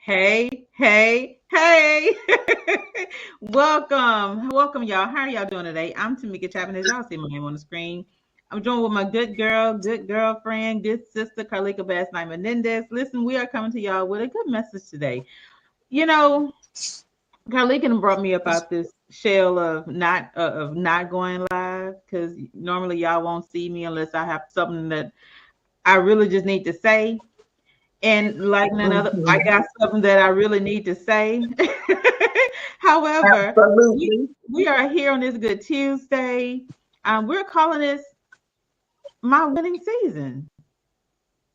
Hey. Welcome, y'all. How are y'all doing today? I'm Tameka Chapman. As y'all see my name on the screen, I'm joined with my good girlfriend, good sister, Carleeka Basnight-Menendez. Listen, we are coming to y'all with a good message today. You know, Carleeka brought me about this shell of not going live because normally y'all won't see me unless I have something that I really just need to say. And like none other, I got something that I really need to say. However, we, Absolutely. we are here on this Good Tuesday. We're calling this my winning season.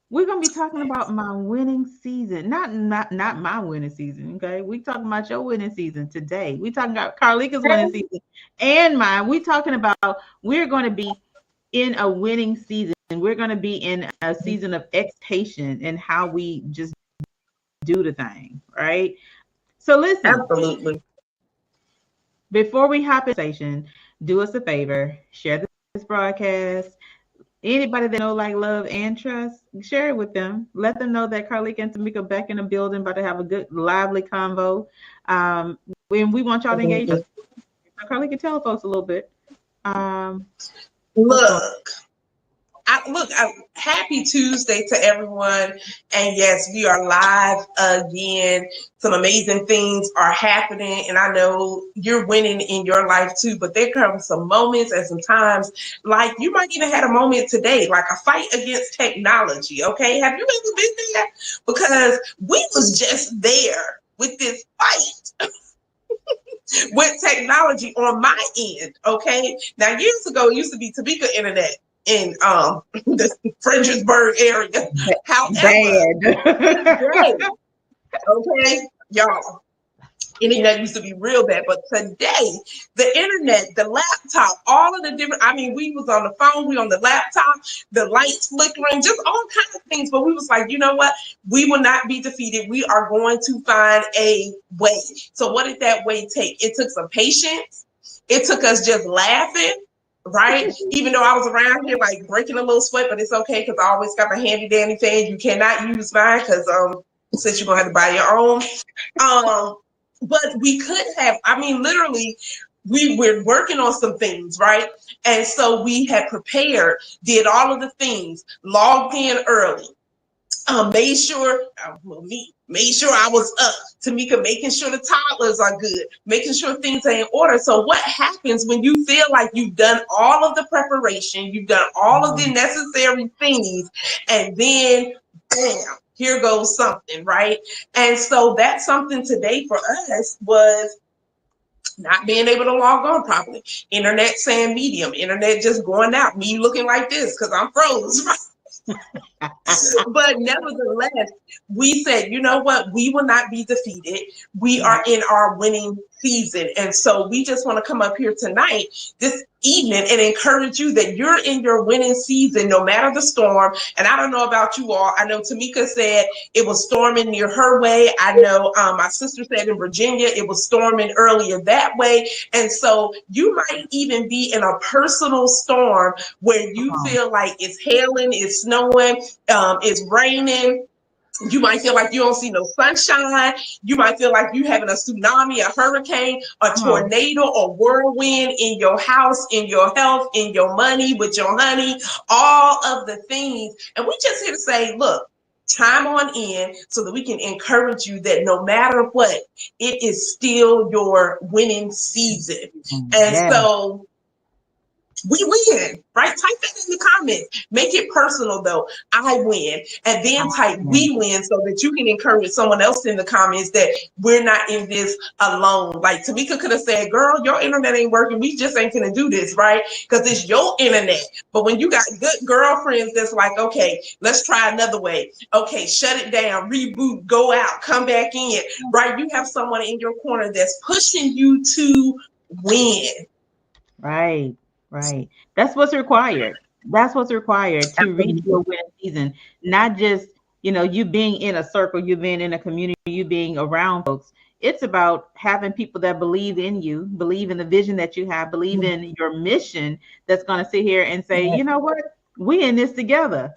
We're gonna be talking about my winning season, not my winning season. Okay, we talking about your winning season today. We talking about Carleeka's winning season and mine. We talking about we're going to be in a winning season. We're going to be in a season of expectation and how we just do the thing, right? So listen, Absolutely. before we hop in station, do us a favor, share this broadcast. Anybody that know, like, love, and trust, share it with them. Let them know that Carleeka and Tameka back in the building, about to have a good, lively convo. When we want y'all to engage us. Carleeka, tell folks a little bit. What's going Look, happy Tuesday to everyone. And yes, we are live again. Some amazing things are happening. And I know you're winning in your life too, but there come some moments and some times, like you might even had a moment today, like a fight against technology. Okay. Have you ever been there? Because we was just there with this fight with technology on my end. Okay. Now, years ago, it used to be Tameka internet in the Fredericksburg area. However, bad? today, okay, y'all, internet used to be real bad, but today, the internet, the laptop, all of the different, I mean, we was on the phone, we on the laptop, the lights flickering, just all kinds of things. But we was like, you know what? We will not be defeated. We are going to find a way. So what did that way take? It took some patience. It took us just laughing. Right, even though I was around here like breaking a little sweat, but it's okay because I always got my handy dandy fan. You cannot use mine because since you're gonna have to buy your own. But we could have, I mean, literally, we were working on some things, right? And so we had prepared, did all of the things, logged in early, made sure, made sure I was up. Tameka making sure the toddlers are good, making sure things are in order. So what happens when you feel like you've done all of the preparation, you've done all of the necessary things, and then bam, here goes something, right? And so that's something today for us was not being able to log on properly. Internet saying medium, internet just going out, me looking like this because I'm froze, right? But nevertheless, we said, you know what? We will not be defeated. We are in our winning season. And so we just want to come up here tonight, this evening, and encourage you that you're in your winning season, no matter the storm. And I don't know about you all. I know Tameka said it was storming near her way. I know my sister said in Virginia, it was storming earlier that way. And so you might even be in a personal storm where you feel like it's hailing, it's snowing, it's raining. You might feel like you don't see no sunshine. You might feel like you having a tsunami, a hurricane, a tornado, or whirlwind in your house, in your health, in your money, with your honey, all of the things. And we just here to say, look, time on in so that we can encourage you that no matter what, it is still your winning season. And so we win, right? Type that in the comments. Make it personal though. I win. And then type we win so that you can encourage someone else in the comments that we're not in this alone. Like Tameka could have said, girl, your internet ain't working. We just ain't gonna do this, right? Because it's your internet. But when you got good girlfriends that's like, okay, let's try another way. Okay, shut it down, reboot, go out, come back in, right? You have someone in your corner that's pushing you to win. Right. Right. That's what's required. That's what's required to reach your winning season. Not just, you being in a circle, you being in a community, you being around folks. It's about having people that believe in you, believe in the vision that you have, believe in your mission, that's going to sit here and say, you know what? We in this together.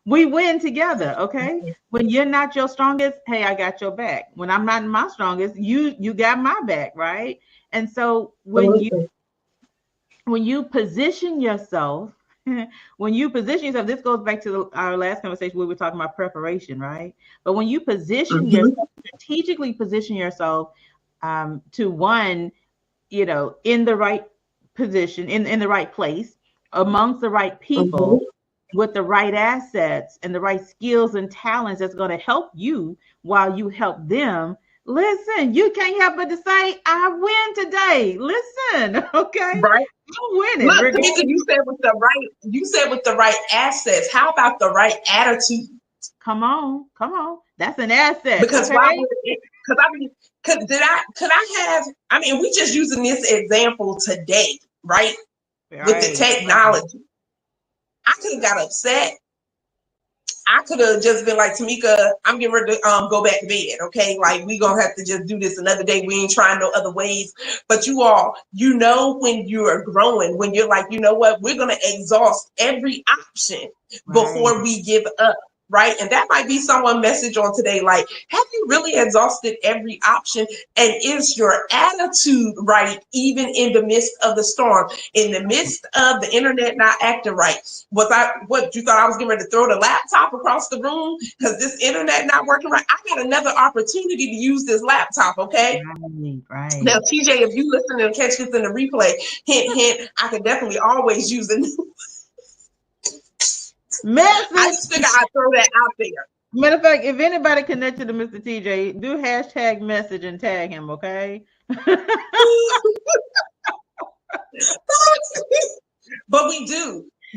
We win together, okay? When you're not your strongest, hey, I got your back. When I'm not my strongest, you got my back, right? And so when you position yourself, this goes back to our last conversation. We were talking about preparation, right? But when you position yourself, strategically position yourself to one, in the right position, in the right place, amongst the right people, with the right assets and the right skills and talents that's going to help you while you help them. Listen, you can't help but to say, I win today. Listen, okay? Right. I'm winning. Look, Tameka, you said with the right assets. How about the right attitude? Come on. That's an asset. Because okay? could I have, I mean, we just using this example today, right? With the technology. I could have got upset. I could have just been like, Tameka, I'm getting ready to go back to bed, okay? Like, we gonna have to just do this another day. We ain't trying no other ways. But you all, when you are growing, when you're like, you know what, we're gonna exhaust every option before we give up. Right. And that might be someone's message on today. Like, have you really exhausted every option? And is your attitude right, even in the midst of the storm, in the midst of the internet not acting right? What you thought I was getting ready to throw the laptop across the room because this internet not working right? I got another opportunity to use this laptop. OK. Right. Now, TJ, if you listen and catch this in the replay, hint, I could definitely always use it. Message. I just figure I'd throw that out there. Matter of fact, if anybody connected to Mr. TJ, do hashtag message and tag him, okay? But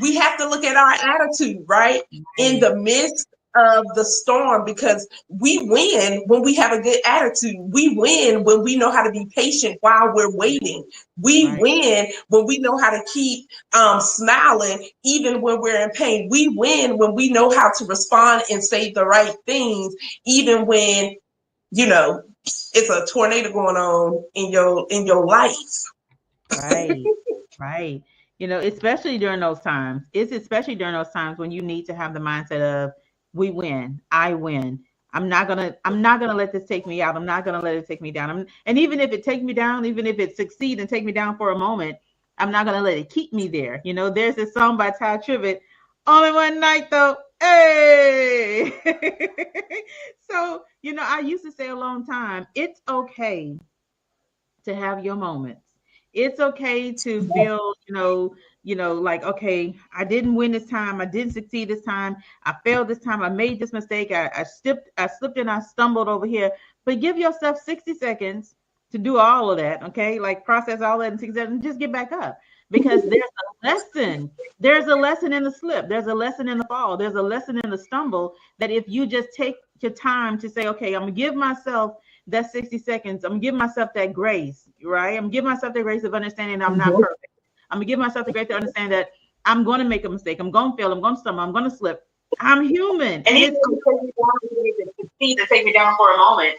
we have to look at our attitude, right? In the midst of the storm, because we win when we have a good attitude. We win when we know how to be patient while we're waiting. We win when we know how to keep smiling even when we're in pain. We win when we know how to respond and say the right things, even when it's a tornado going on in your life. Right. Especially during those times. It's especially during those times when you need to have the mindset of, we win. I win. I'm not gonna let this take me out. I'm not gonna let it take me down. And even if it takes me down, even if it succeeds and take me down for a moment, I'm not gonna let it keep me there. There's this song by Ty Tribbett, Only One Night Though. Hey. So, I used to say a long time, it's okay to have your moments. It's okay to feel, like, okay, I didn't win this time. I didn't succeed this time. I failed this time. I made this mistake. I slipped and I stumbled over here. But give yourself 60 seconds to do all of that, okay? Like, process all that in 60 seconds and just get back up. Because there's a lesson. There's a lesson in the slip. There's a lesson in the fall. There's a lesson in the stumble that if you just take your time to say, okay, I'm going to give myself that 60 seconds. I'm going to give myself that grace, right? I'm going to give myself the grace of understanding I'm not perfect. I'm going to give myself the grace to understand that I'm going to make a mistake. I'm going to fail. I'm going to stumble. I'm going to slip. I'm human. And it's take me down for a moment.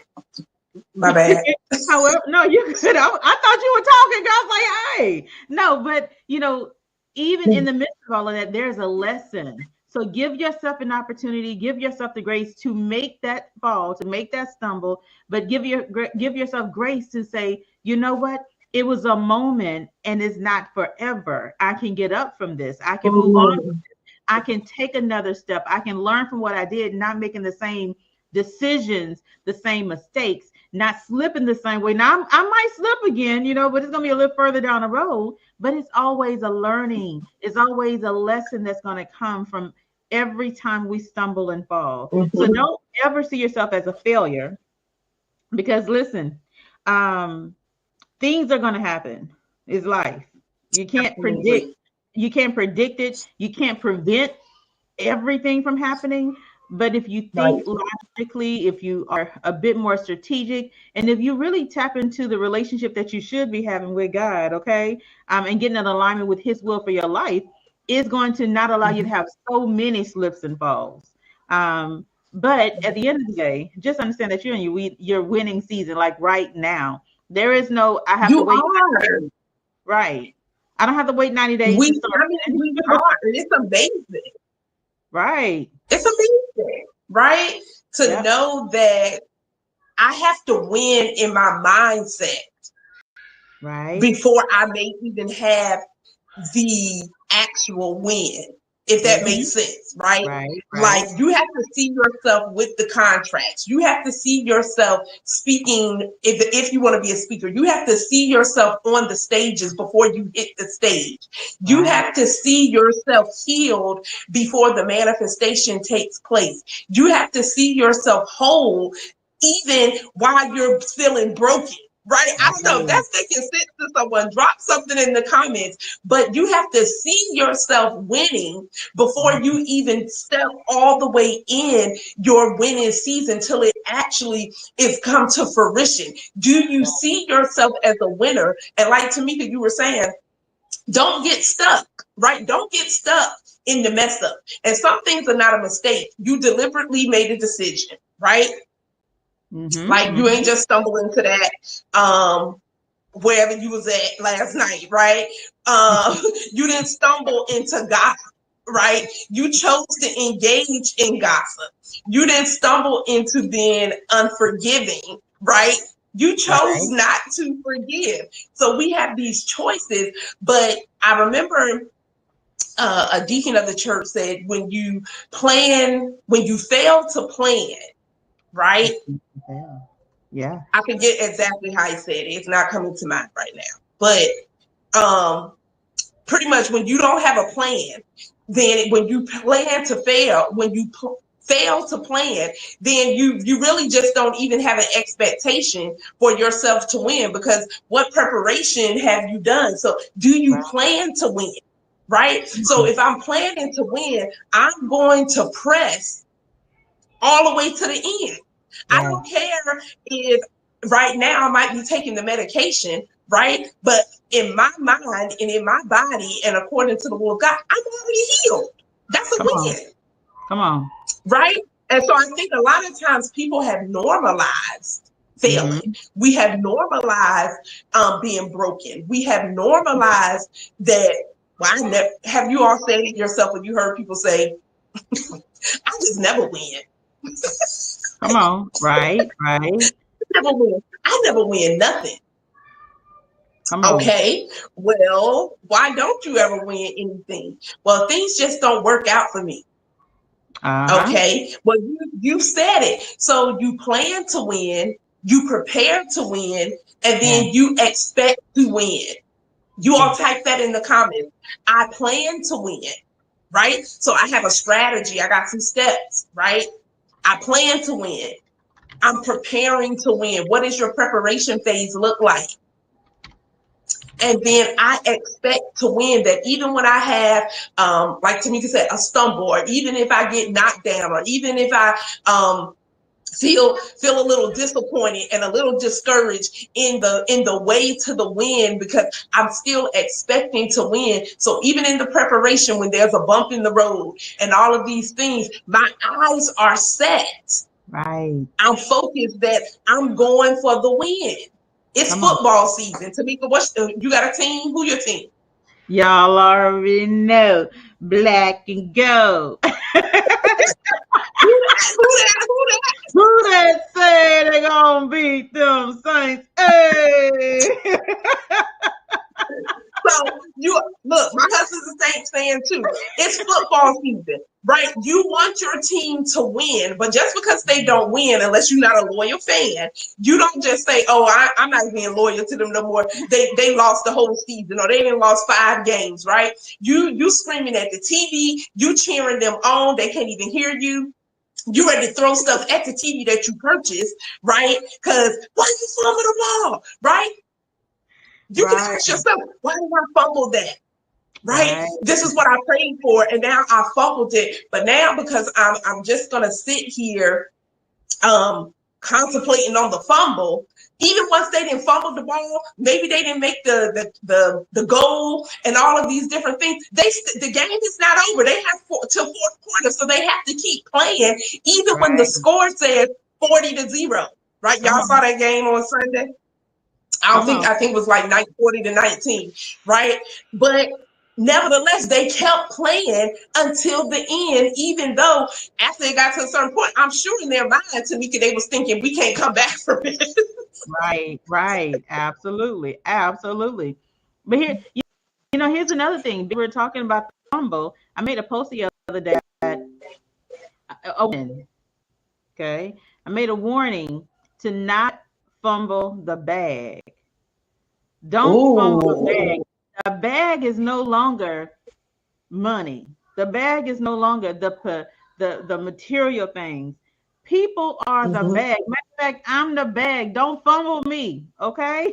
My bad. However, no, you could. I thought you were talking. I was like, hey, no, but even in the midst of all of that, there's a lesson. So give yourself an opportunity, give yourself the grace to make that fall, to make that stumble, but give yourself grace to say, you know what? It was a moment and it's not forever. I can get up from this. I can move on from this. I can take another step. I can learn from what I did, not making the same decisions, the same mistakes, not slipping the same way. Now I might slip again, but it's going to be a little further down the road, but it's always a learning. It's always a lesson that's going to come from every time we stumble and fall. So don't ever see yourself as a failure, because listen, things are going to happen. It's life. You can't predict it. You can't prevent everything from happening. But if you think logically, if you are a bit more strategic, and if you really tap into the relationship that you should be having with God, okay, and getting in alignment with His will for your life, is going to not allow you to have so many slips and falls. But at the end of the day, just understand that you're in your winning season, like right now. There is no, I have to wait. Right. I don't have to wait 90 days to start. We are. It's amazing. Right. It's amazing, right? To know that I have to win in my mindset, right, before I may even have the actual win, if that makes sense, right? Like, you have to see yourself with the contracts. You have to see yourself speaking. If you want to be a speaker, you have to see yourself on the stages before you hit the stage. You have to see yourself healed before the manifestation takes place. You have to see yourself whole even while you're feeling broken. Right? I don't know if that's making sense to someone. Drop something in the comments. But you have to see yourself winning before you even step all the way in your winning season till it actually is come to fruition. Do you see yourself as a winner? And like Tameka, you were saying, don't get stuck, right? Don't get stuck in the mess up. And some things are not a mistake. You deliberately made a decision, right? Like, you ain't just stumble into that wherever you was at last night, right? You didn't stumble into gossip, right? You chose to engage in gossip. You didn't stumble into being unforgiving, right? You chose not to forgive. So we have these choices. But I remember a deacon of the church said, when you fail to plan, right? Yeah. I forget exactly how he said it. It's not coming to mind right now. But pretty much when you don't have a plan, then when you plan to fail, when you fail to plan, then you really just don't even have an expectation for yourself to win, because what preparation have you done? So do you plan to win, right? So if I'm planning to win, I'm going to press all the way to the end. I don't care if right now I might be taking the medication, right? But in my mind and in my body and according to the will of God, I'm already healed. That's a win. Come on. Right? And so I think a lot of times people have normalized failing. We have normalized being broken. We have normalized that. Well, have you all said it yourself when you heard people say, I just never win? Come on. Right. I never win nothing. Come on. Okay, well, why don't you ever win anything? Well, things just don't work out for me. Okay, well, you said it. So you plan to win, you prepare to win, and then you expect to win. You all type that in the comments. I plan to win, right? So I have a strategy. I got some steps, right? I plan to win. I'm preparing to win. What does your preparation phase look like? And then I expect to win. That even when I have, like Tameka said, a stumble, or even if I get knocked down, or even if I feel a little disappointed and a little discouraged in the way to the win, because I'm still expecting to win. So even in the preparation, when there's a bump in the road and all of these things, my eyes are set. Right. I'm focused that I'm going for the win. It's football season. Tameka, you got a team? Who your team? Y'all already know. Black and gold. Who that say they gonna beat them Saints? Hey. So you look, my husband's a Saints fan too. It's football season, right? You want your team to win, but just because they don't win, unless you're not a loyal fan, you don't just say, "Oh, I'm not being loyal to them no more." They lost the whole season, or they didn't lost 5 games, right? You screaming at the TV, you cheering them on. They can't even hear you. You ready to throw stuff at the TV that you purchased, right? Because why you fumble the ball, right? You can ask yourself, why did I fumble that? Right? This is what I prayed for, and now I fumbled it. But now, because I'm just gonna sit here contemplating on the fumble, even once they didn't fumble the ball, maybe they didn't make the goal and all of these different things. The game is not over. They have till fourth quarter, so they have to keep playing, even when the score says 40-0. Right? Y'all saw that game on Sunday? I think it was like 40-19, right? But nevertheless, they kept playing until the end, even though after it got to a certain point, I'm sure in their mind, Tameka, they was thinking, we can't come back from this. Right. Absolutely. Absolutely. But here, here's another thing. We were talking about the fumble. I made a post the other day. Okay. I made a warning to not fumble the bag. Don't fumble the bag. The bag is no longer money. The bag is no longer the material things. People are the bag. Matter of fact, I'm the bag. Don't fumble me, okay?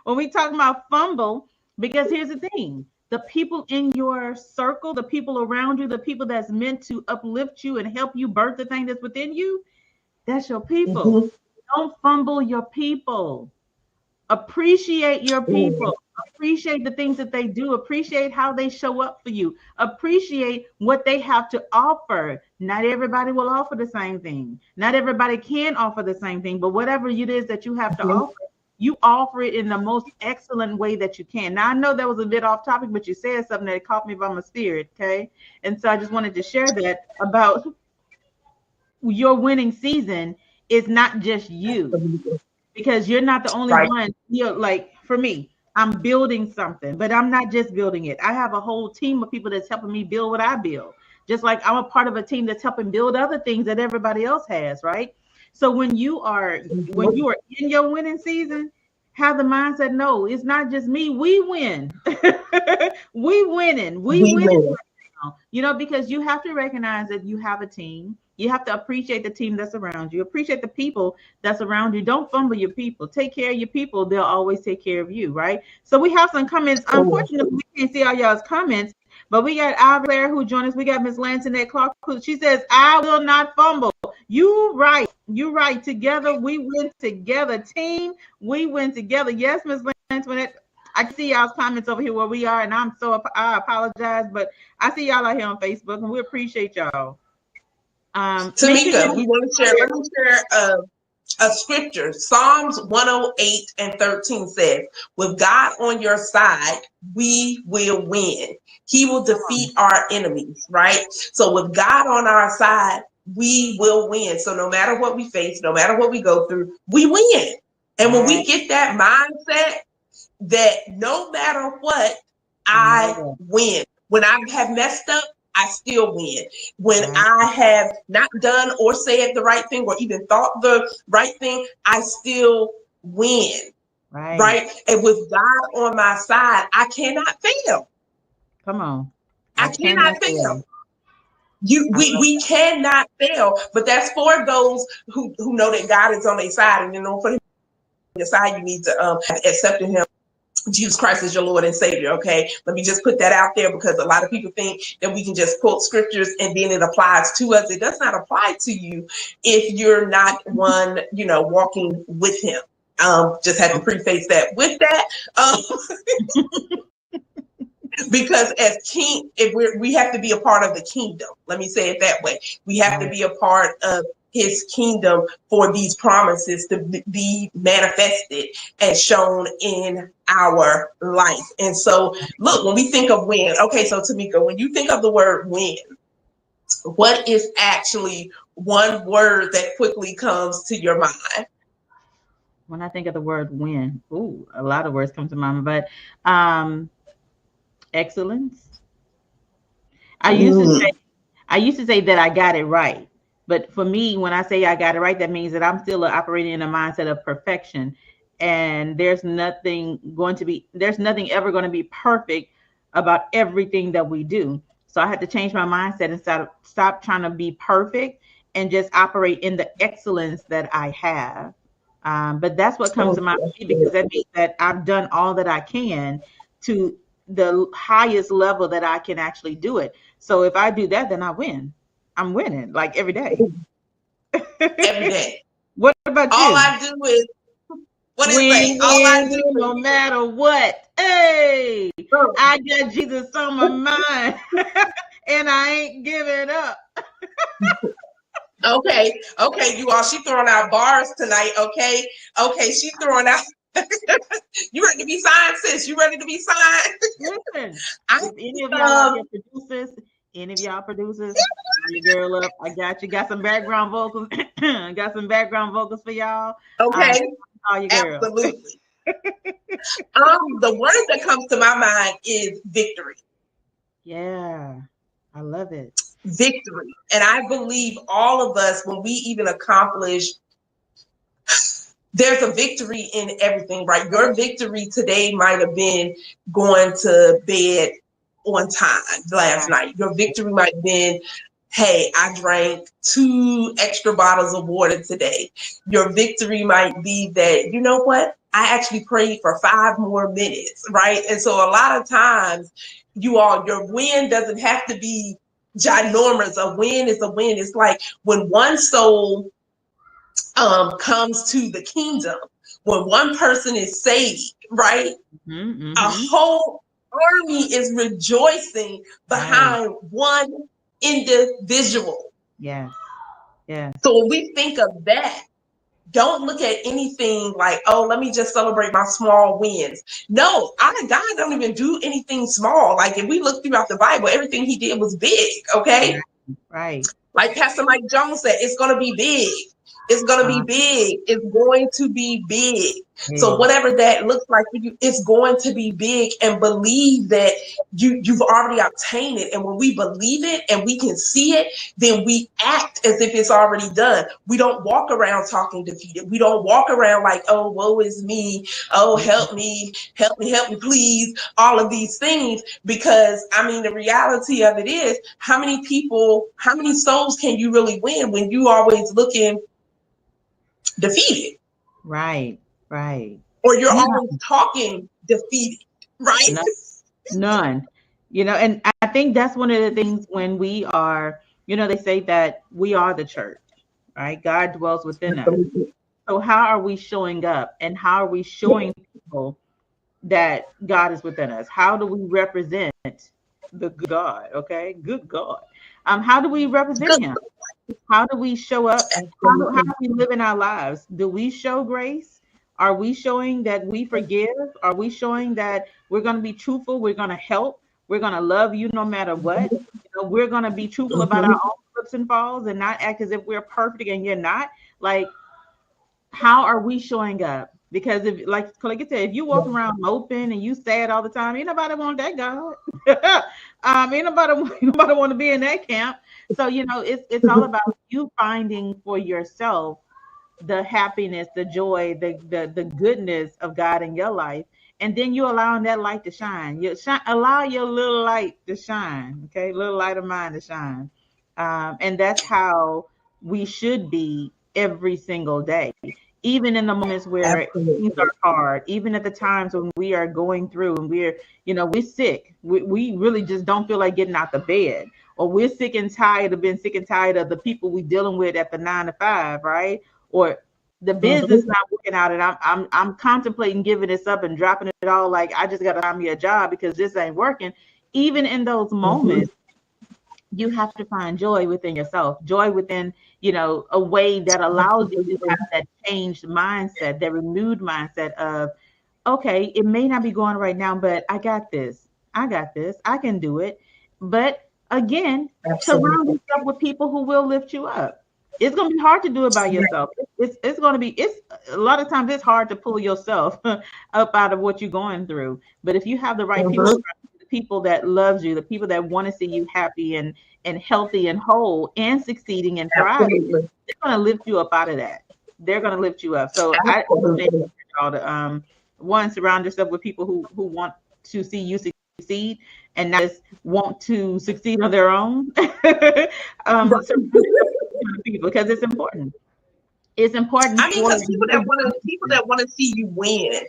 When we talk about fumble, because here's the thing. The people in your circle, the people around you, the people that's meant to uplift you and help you birth the thing that's within you, that's your people. Don't fumble your people. Appreciate your people. Appreciate the things that they do. Appreciate how they show up for you. Appreciate what they have to offer. Not everybody will offer the same thing. Not everybody can offer the same thing, but whatever it is that you have to offer, you offer it in the most excellent way that you can. Now, I know that was a bit off topic, but you said something that caught me by my spirit, okay? And so I just wanted to share that about your winning season is not just you. Because you're not the only one. Like for me, I'm building something, but I'm not just building it. I have a whole team of people that's helping me build what I build. Just like I'm a part of a team that's helping build other things that everybody else has, right? So when you are in your winning season, have the mindset, no, it's not just me. We win. We winning. We winning. Because you have to recognize that you have a team. You have to appreciate the team that's around you. Appreciate the people that's around you. Don't fumble your people. Take care of your people. They'll always take care of you, right? So we have some comments. Unfortunately, we can't see all y'all's comments, but we got Ivy Claire who joined us. We got Miss Lancinette Clark. She says, I will not fumble. You right. You right. Together, we win together. Team, we win together. Yes, Miss Lancinette. I can see y'all's comments over here where we are, and I apologize, but I see y'all out here on Facebook, and we appreciate y'all. Tameka, we want to share. Let me share a scripture. Psalms 108:13 says, "With God on your side, we will win. He will defeat our enemies." Right. So with God on our side, we will win. So no matter what we face, no matter what we go through, we win. And when we get that mindset, that no matter what, I win. When I have messed up, I still win. When I have not done or said the right thing or even thought the right thing, I still win. Right? And with God on my side, I cannot fail. Come on. I cannot fail. We cannot fail, but that's for those who know that God is on their side, and for him on your side, you need to accept him. Jesus Christ is your Lord and Savior. Okay, let me just put that out there, because a lot of people think that we can just quote scriptures and then it applies to us. It does not apply to you if you're not one, walking with him. Just had to preface that with that. Because as king, we have to be a part of the kingdom. Let me say it that way. We have to be a part of his kingdom for these promises to be manifested and shown in our life. And so, look, when we think of win, okay, so Tameka, when you think of the word win, what is actually one word that quickly comes to your mind? When I think of the word win, a lot of words come to mind, but excellence. I used to say that I got it right. But for me, when I say I got it right, that means that I'm still operating in a mindset of perfection. And there's nothing ever going to be perfect about everything that we do. So I had to change my mindset and stop trying to be perfect and just operate in the excellence that I have. But that's what comes to mind, because that means that I've done all that I can to the highest level that I can actually do it. So if I do that, then I win. I'm winning like every day. Every day. What about you? All I do is all I do, no matter what. Hey, I got Jesus on my mind, and I ain't giving up. Okay, you all. She throwing out bars tonight. Okay, she's throwing out You ready to be signed, sis? You ready to be signed? Listen, I if any of y'all out here producers, any of y'all producers, call your girl up. I got you. Got some background vocals. Got some background vocals for y'all. okay, Call your girl. absolutely. The word that comes to my mind is victory. Yeah, I love it. Victory. And I believe all of us, when we even accomplish, there's a victory in everything, right? Your victory today might have been going to bed on time last night. Your victory might have been, hey, I drank 2 extra bottles of water today. Your victory might be that, you know what? I actually prayed for 5 more minutes, right? And so a lot of times, your win doesn't have to be ginormous. A win is a win. It's like when one soul comes to the kingdom, when one person is saved, right? A whole army is rejoicing behind one individual. Yes. Yes. So when we think of that, don't look at anything like, oh, let me just celebrate my small wins. No, our God don't even do anything small. Like if we look throughout the Bible, everything he did was big, okay? Right. Like Pastor Mike Jones said, it's going to be big. It's going to be big. It's going to be big. So whatever that looks like for you, it's going to be big, and believe that you've already obtained it. And when we believe it and we can see it, then we act as if it's already done. We don't walk around talking defeated. We don't walk around like, oh, woe is me. Oh, help me, please. All of these things, because I mean, the reality of it is, how many souls can you really win when you always looking defeated? Right. Or you're always talking defeated, right? None. And I think that's one of the things when we are, they say that we are the church, right? God dwells within us. So how are we showing up, and how are we showing people that God is within us? How do we represent the good God? Okay, good God. How do we represent him? How do we show up? How do we live in our lives? Do we show grace? Are we showing that we forgive? Are we showing that we're going to be truthful? We're going to help. We're going to love you no matter what. We're going to be truthful about our own slips and falls, and not act as if we're perfect and you're not. Like, how are we showing up? Because if, like Carleeka said, if you walk around moping and you sad all the time, ain't nobody want that God. Ain't nobody want to be in that camp. So it's all about you finding for yourself the happiness, the joy, the goodness of God in your life, and then you allowing that light to shine. Allow your little light to shine. Okay, little light of mine to shine, and that's how we should be every single day. Even in the moments where things are hard, even at the times when we are going through and we're sick, we really just don't feel like getting out the bed, or we're sick and tired of the people we dealing with at the 9 to 5, right? Or the business not working out, and I'm contemplating giving this up and dropping it all. Like, I just got to find me a job because this ain't working. Even in those moments, you have to find joy within yourself, joy within, a way that allows you to have that changed mindset, that renewed mindset of, okay, it may not be going right now, but I got this. I can do it. But again, surround yourself with people who will lift you up. It's going to be hard to do it by yourself. It's a lot of times it's hard to pull yourself up out of what you're going through. But if you have the right people, the people that loves you, the people that want to see you happy and healthy and whole and succeeding and thriving, they're going to lift you up out of that. They're going to lift you up. So I encourage y'all to one, surround yourself with people who want to see you succeed and not just want to succeed on their own. People, because it's important. It's important. I mean, because people that want to see you win,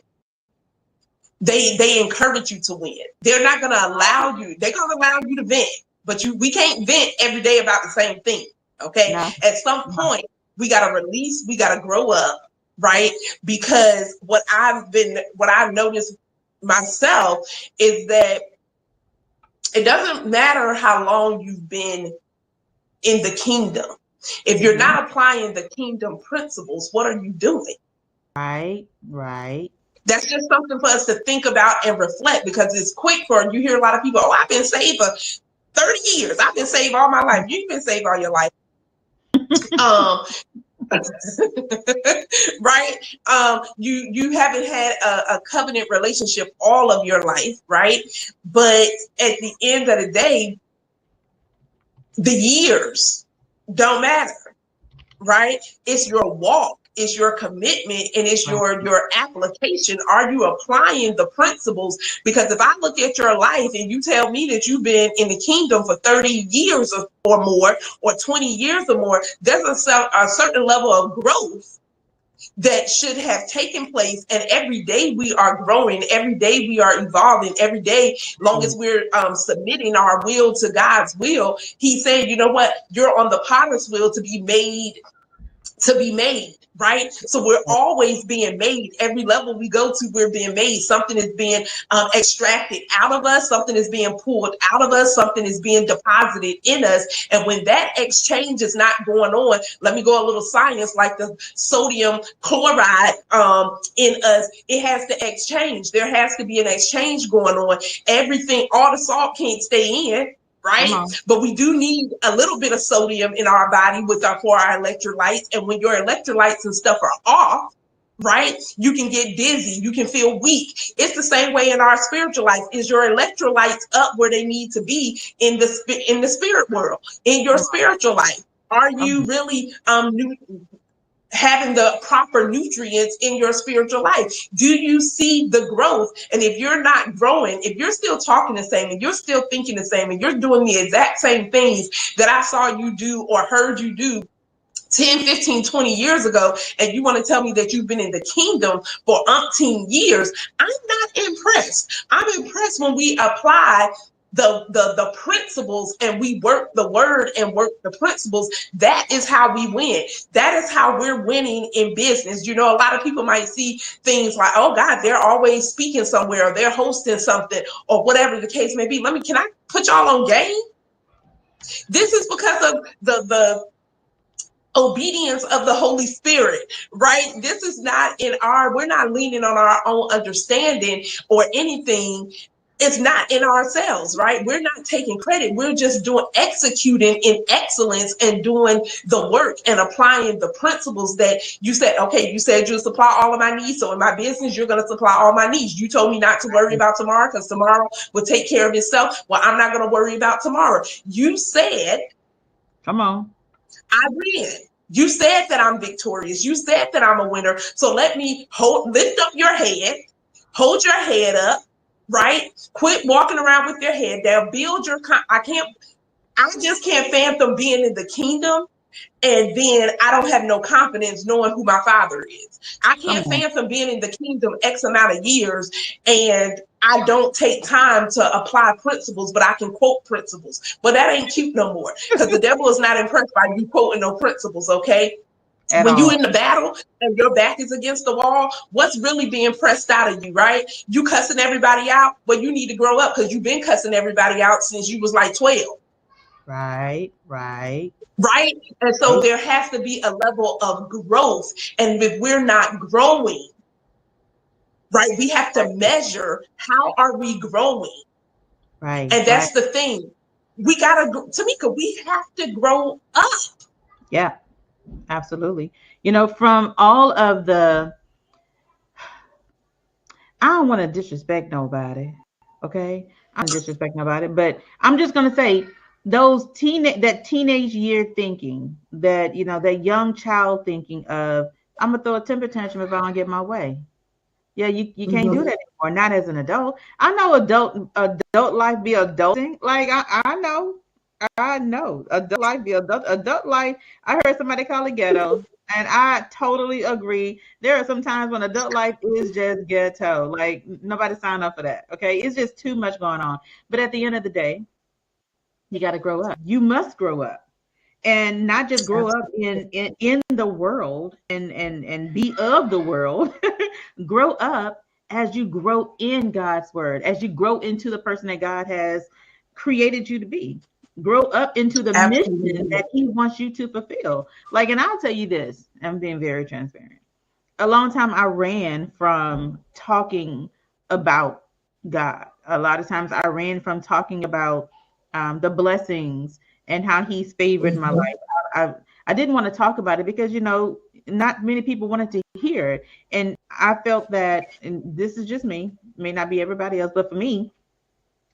they encourage you to win. They're not going to allow you. They're going to allow you to vent, but we can't vent every day about the same thing. Okay. No. At some point, we got to release. We got to grow up, right? Because what I've noticed myself is that it doesn't matter how long you've been in the kingdom. If you're not applying the kingdom principles, what are you doing? Right. That's just something for us to think about and reflect, because it's quick for, you hear a lot of people, oh, I've been saved for 30 years. I've been saved all my life. You've been saved all your life. Right? You haven't had a covenant relationship all of your life, right? But at the end of the day, the years don't matter, right? It's your walk, it's your commitment, and it's your application. Are you applying the principles? Because if I look at your life and you tell me that you've been in the kingdom for 30 years or more, or 20 years or more, there's a certain level of growth that should have taken place. And every day we are growing, every day we are evolving, every day, long as we're submitting our will to God's will. He's saying, you know what, you're on the potter's wheel to be made, right? So we're always being made. Every level we go to, we're being made. Something is being extracted out of us. Something is being pulled out of us. Something is being deposited in us. And when that exchange is not going on, let me go a little science, like the sodium chloride in us, it has to exchange. There has to be an exchange going on. Everything, all the salt can't stay in, right? But we do need a little bit of sodium in our body for our electrolytes. And when your electrolytes and stuff are off, right, you can get dizzy, you can feel weak. It's the same way in our spiritual life. Is your electrolytes up where they need to be in the spirit world, in your spiritual life? Are you really having the proper nutrients in your spiritual life? Do you see the growth? And if you're not growing, if you're still talking the same, and you're still thinking the same, and you're doing the exact same things that I saw you do or heard you do 10, 15, 20 years ago, and you want to tell me that you've been in the kingdom for umpteen years, I'm not impressed. I'm impressed when we apply the principles, and we work the word and work the principles. That is how we win. That is how we're winning in business. You know, a lot of people might see things like, oh God, they're always speaking somewhere, or they're hosting something, or whatever the case may be. Can I put y'all on game? This is because of the obedience of the Holy Spirit, right? This is not we're not leaning on our own understanding or anything. It's not in ourselves, right? We're not taking credit. We're just executing in excellence and doing the work and applying the principles that you said. Okay, you said you'll supply all of my needs. So in my business, you're going to supply all my needs. You told me not to worry about tomorrow, because tomorrow will take care of itself. Well, I'm not going to worry about tomorrow. You said, come on, I win. You said that I'm victorious. You said that I'm a winner. So let me lift up your head, hold your head up, right? Quit walking around with your head down. Build your, I just can't fathom being in the kingdom, and then I don't have no confidence knowing who my father is. I can't fathom being in the kingdom X amount of years, and I don't take time to apply principles, but I can quote principles. But that ain't cute no more, because the devil is not impressed by you quoting no principles, okay? When you're in the battle and your back is against the wall, what's really being pressed out of you, right? You cussing everybody out, but you need to grow up, because you've been cussing everybody out since you was like 12. Right. And so there has to be a level of growth. And if we're not growing, right, we have to measure, how are we growing? Right. And that's the thing. We got to, Tameka, we have to grow up. Yeah, absolutely. You know, from all of I don't want to disrespect nobody. Okay. I don't disrespect nobody, but I'm just going to say, that teenage year thinking, that, you know, that young child thinking of, I'm gonna throw a temper tantrum if I don't get my way. Yeah, you can't do that anymore. Not as an adult. I know adult life be adulting. Like I know adult life be adult life. I heard somebody call it ghetto, and I totally agree. There are some times when adult life is just ghetto. Like nobody signed up for that. Okay, it's just too much going on. But at the end of the day, you got to grow up. You must grow up, and not just grow up in the world and be of the world. Grow up as you grow in God's word, as you grow into the person that God has created you to be. Grow up into the mission that He wants you to fulfill. Like, and I'll tell you this, I'm being very transparent. a long time I ran from talking about God. A lot of times I ran from talking about the blessings and how He's favored my life. I, I didn't want to talk about it because, not many people wanted to hear it. And I felt that, and this is just me, may not be everybody else, but for me,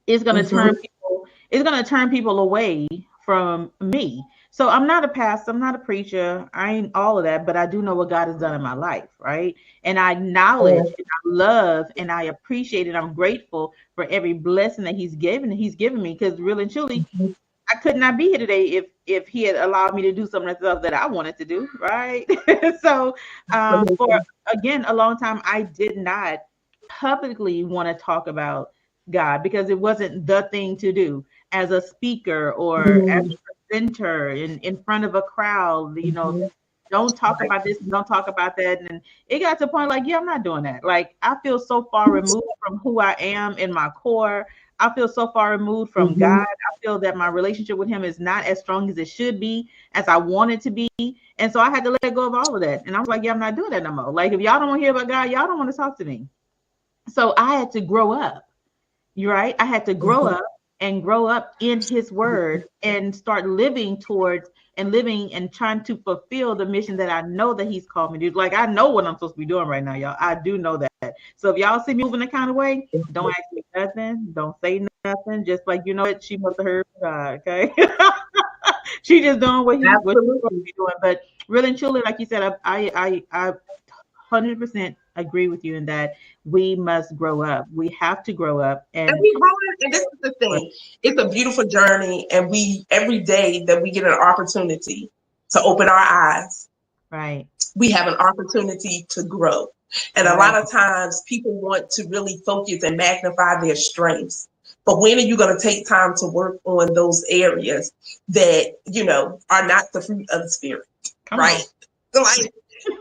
it's going to turn people, it's going to turn people away from me. So I'm not a pastor, I'm not a preacher, I ain't all of that, but I do know what God has done in my life, right? And I acknowledge and I love and I appreciate and I'm grateful for every blessing that he's given me, because really and truly, I could not be here today if he had allowed me to do some of the stuff that I wanted to do, right? So for again a long time I did not publicly want to talk about God because it wasn't the thing to do as a speaker or as a presenter in front of a crowd, don't talk about this and don't talk about that. And it got to a point like, yeah, I'm not doing that. Like, I feel so far removed from who I am in my core. I feel so far removed from God. I feel that my relationship with Him is not as strong as it should be, as I want it to be. And so I had to let go of all of that. And I was like, yeah, I'm not doing that no more. Like, if y'all don't want to hear about God, y'all don't want to talk to me. So I had to grow up. You're right. I had to grow up and grow up in His word and start living towards and living and trying to fulfill the mission that I know that He's called me to do. Like, I know what I'm supposed to be doing right now, y'all. I do know that. So if y'all see me moving the kind of way, don't ask me nothing. Don't say nothing. Just like, you know what? She must have heard from God. Okay. She just doing what she's supposed to be doing. But really and truly, like you said, I 100% agree with you in that we must grow up. We have to grow up, and we grow up. And this is the thing: it's a beautiful journey, and we every day that we get an opportunity to open our eyes, right, we have an opportunity to grow. And a lot of times, people want to really focus and magnify their strengths. But when are you going to take time to work on those areas that are not the fruit of the Spirit, right? Like,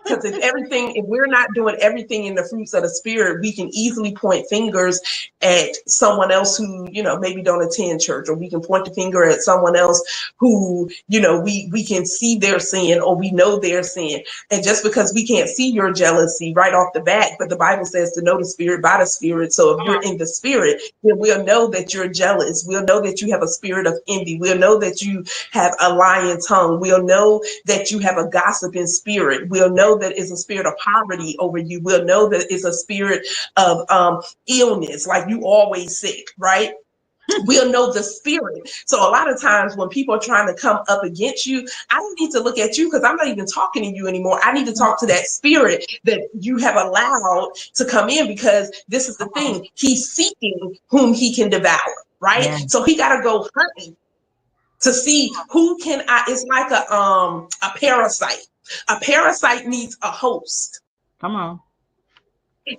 because if we're not doing everything in the fruits of the Spirit, we can easily point fingers at someone else who, maybe don't attend church, or we can point the finger at someone else who, we can see their sin, or we know their sin. And just because we can't see your jealousy right off the bat, but the Bible says to know the Spirit by the Spirit. So if you're in the Spirit, then we'll know that you're jealous. We'll know that you have a spirit of envy. We'll know that you have a lying tongue. We'll know that you have a gossiping spirit. We'll know that it's a spirit of poverty over you. We'll know that it's a spirit of illness, like you always sick, right? We'll know the spirit. So a lot of times when people are trying to come up against you, I don't need to look at you because I'm not even talking to you anymore. I need to talk to that spirit that you have allowed to come in, because this is the thing. He's seeking whom he can devour, right? Yeah. So he got to go hunting to see who can it's like a parasite. A parasite needs a host. Come on.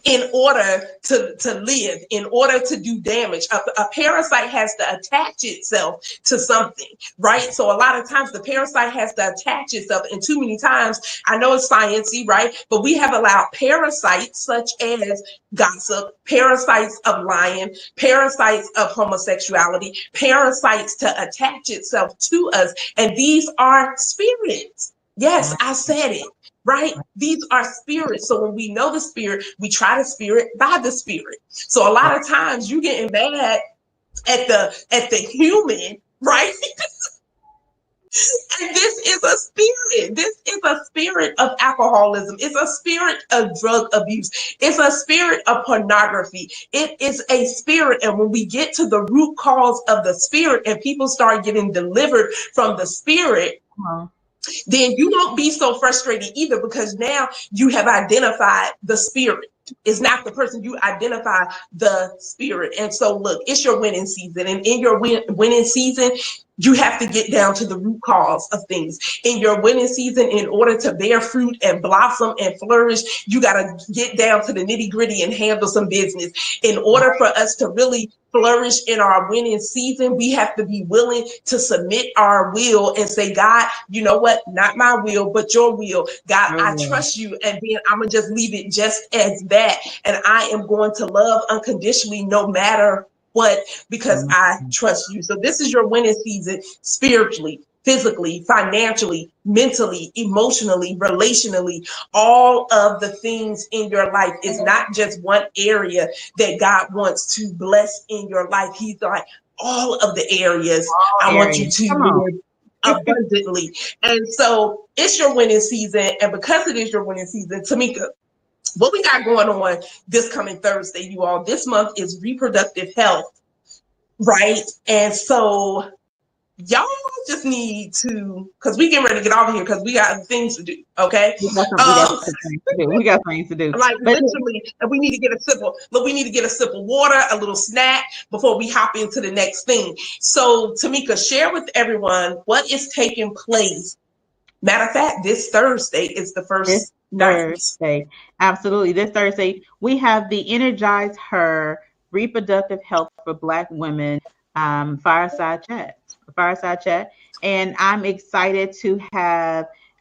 In order to live, in order to do damage. A parasite has to attach itself to something, right? So a lot of times the parasite has to attach itself, and too many times, I know it's sciencey, right? But we have allowed parasites such as gossip, parasites of lying, parasites of homosexuality, parasites to attach itself to us. And these are spirits. Yes, I said it. Right? These are spirits. So when we know the Spirit, we try the Spirit by the Spirit. So a lot of times you getting mad at the human, right? And this is a spirit. This is a spirit of alcoholism. It's a spirit of drug abuse. It's a spirit of pornography. It is a spirit. And when we get to the root cause of the spirit and people start getting delivered from the spirit, then you won't be so frustrated either, because now you have identified the spirit. It's not the person, you identify the spirit. And so look, it's your winning season. And in your winning season, you have to get down to the root cause of things. In your winning season, in order to bear fruit and blossom and flourish, you got to get down to the nitty gritty and handle some business. In order for us to really flourish in our winning season, we have to be willing to submit our will and say, God, you know what? Not my will, but your will. God, I trust you. And then I'm going to just leave it just as that. And I am going to love unconditionally no matter what, because I trust you. So this is your winning season, spiritually, physically, financially, mentally, emotionally, relationally, all of the things in your life. It's not just one area that God wants to bless in your life. He's like, all of the areas I want you to Come on. live abundantly. And so it's your winning season. And because it is your winning season, Tameka, what we got going on this coming Thursday, you all, this month is reproductive health, right? And so y'all just need to, because we getting ready to get off of here because we got things to do, okay? We got some things to do. We got things to do. Like But literally, and we need to get a sip of, look, we need to get a sip of water, a little snack before we hop into the next thing. So Tameka, share with everyone what is taking place. Matter of fact, this Thursday is the first night. Thursday, absolutely. This Thursday, we have the Energize Her Reproductive Health for Black Women fireside chat. And I'm excited to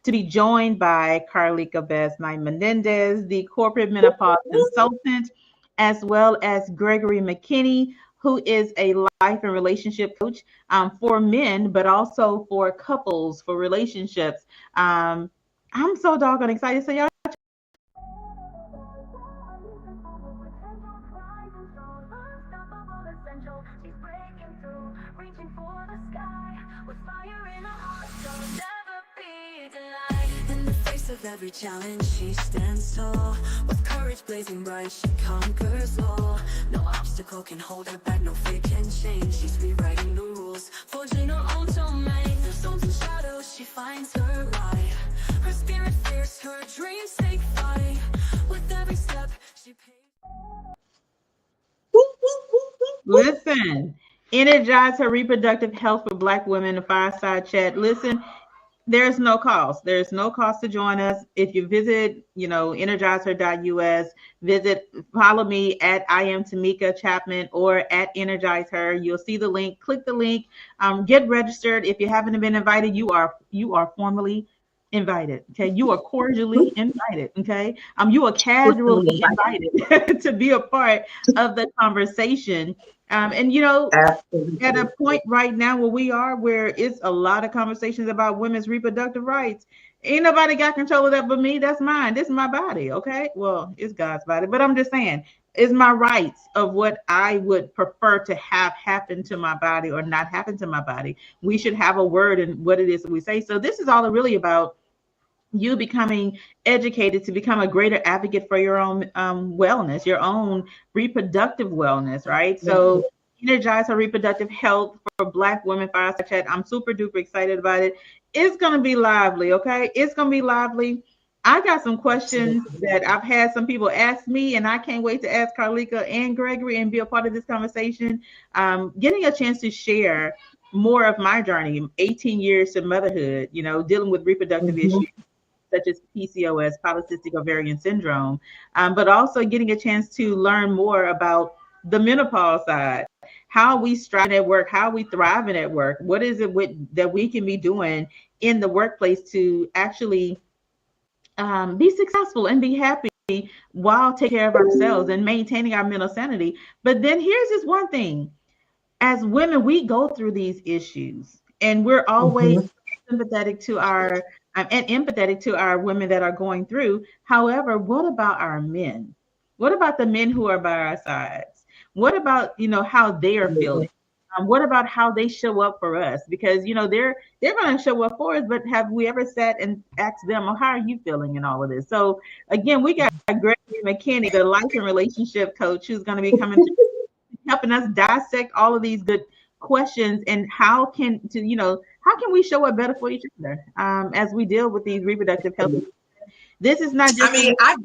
be joined by Carleeka Basnight-Menendez, the corporate menopause consultant, as well as Gregory McKinney, who is a life and relationship coach for men, but also for couples, for relationships. I'm so doggone excited. So y'all. Of every challenge, she stands tall. With courage blazing bright, she conquers all. No obstacle can hold her back, no fear can change. She's rewriting the rules, forging her own domain. Through storms and shadows, she finds her right. Her spirit fierce, her dreams take flight. With every step, she pays. Listen, Energize Her Reproductive Health for Black Women, the fireside chat. Listen, there's no cost. There's no cost to join us. If you visit, energizeher.us, follow me at I am Tameka Chapman or at Energize Her. You'll see the link. Click the link. Get registered. If you haven't been invited, you are formally invited. Okay, you are cordially invited. Okay, you are casually invited to be a part of the conversation. Absolutely. At a point right now where it's a lot of conversations about women's reproductive rights. Ain't nobody got control of that but me. That's mine. This is my body. Okay. Well, it's God's body, but I'm just saying it's my rights of what I would prefer to have happen to my body or not happen to my body. We should have a word in what it is that we say. So this is all really about you becoming educated to become a greater advocate for your own wellness, your own reproductive wellness, right? So Energize Her Reproductive Health for Black Women fireside chat. I'm super duper excited about it. It's going to be lively, okay? It's going to be lively. I got some questions that I've had some people ask me, and I can't wait to ask Carleeka and Gregory and be a part of this conversation. Getting a chance to share more of my journey, 18 years to motherhood, dealing with reproductive issues such as PCOS, polycystic ovarian syndrome, but also getting a chance to learn more about the menopause side, how we strive at work, how we thrive at work. What is it that we can be doing in the workplace to actually be successful and be happy while taking care of ourselves and maintaining our mental sanity. But then here's this one thing. As women, we go through these issues and we're always sympathetic to our and empathetic to our women that are going through. However, what about our men? What about the men who are by our sides? What about, how they are feeling? What about how they show up for us? Because, they're going to show up for us, but have we ever sat and asked them, well, how are you feeling in all of this? So again, we got Gregory McKinney, the life and relationship coach, who's going to be coming to helping us dissect all of these good questions and how can we show up better for each other as we deal with these reproductive health. This is not just. I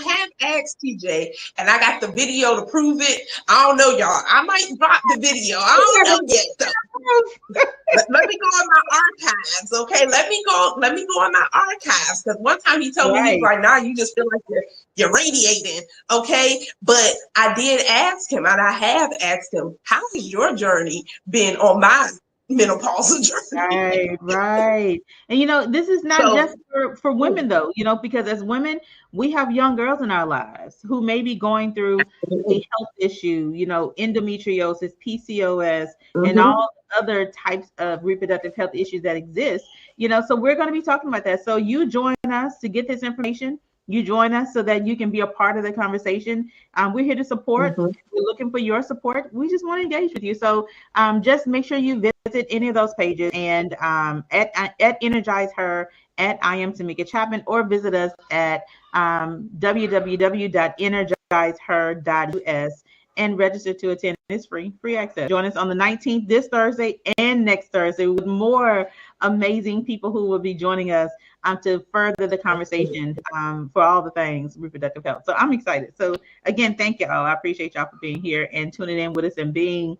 have asked TJ, and I got the video to prove it. I don't know, y'all. I might drop the video. I don't know yet. So. let me go on my archives, okay? Let me go on my archives, because one time he told me, he was like, "Nah, you just feel like you're radiating, okay?" But I did ask him, and I have asked him, "How has your journey been on my menopausal journey. Right. And this is not So, just for women though, because as women, we have young girls in our lives who may be going through a health issue, endometriosis, PCOS, and mhm, all other types of reproductive health issues that exist. So we're going to be talking about that. So you join us to get this information. You join us so that you can be a part of the conversation. We're here to support. mhm. We're looking for your support. We just want to engage with you. So just make sure you visit any of those pages and at Energize Her, at I am Tameka Chapman, or visit us at www.energizeher.us and register to attend. It's free access. Join us on the 19th, this Thursday and next Thursday, with more amazing people who will be joining us to further the conversation for all the things reproductive health. So I'm excited. So again, thank y'all. I appreciate y'all for being here and tuning in with us and being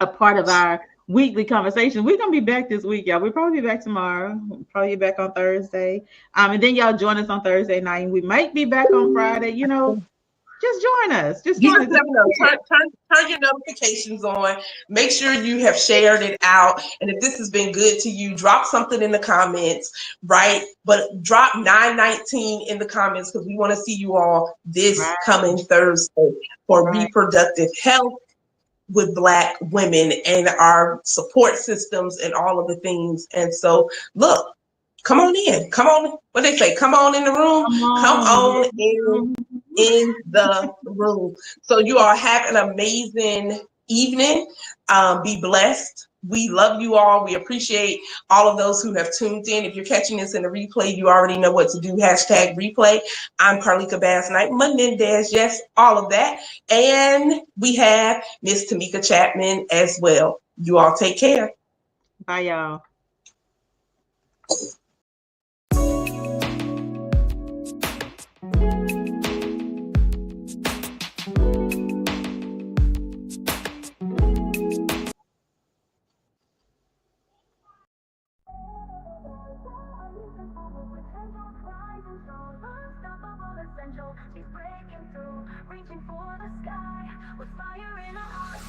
a part of our weekly conversation. We're gonna be back this week, y'all. We'll probably be back tomorrow. We'll probably be back on Thursday. And then y'all join us on Thursday night. We might be back on Friday. Just join us. Just You join just us. never know. Turn your notifications on. Make sure you have shared it out. And if this has been good to you, drop something in the comments, right? But drop 919 in the comments because we want to see you all this coming Thursday for reproductive health with Black women and our support systems and all of the things. And so, look, come on in. Come on. What they say? Come on in the room. Come on in the room. So you all have an amazing evening. Be blessed. We love you all. We appreciate all of those who have tuned in. If you're catching this in the replay, you already know what to do. Hashtag replay. I'm Carleeka Basnight-Menendez. Yes, all of that. And we have Miss Tameka Chapman as well. You all take care. Bye, y'all. She's breaking through, reaching for the sky with fire in her heart.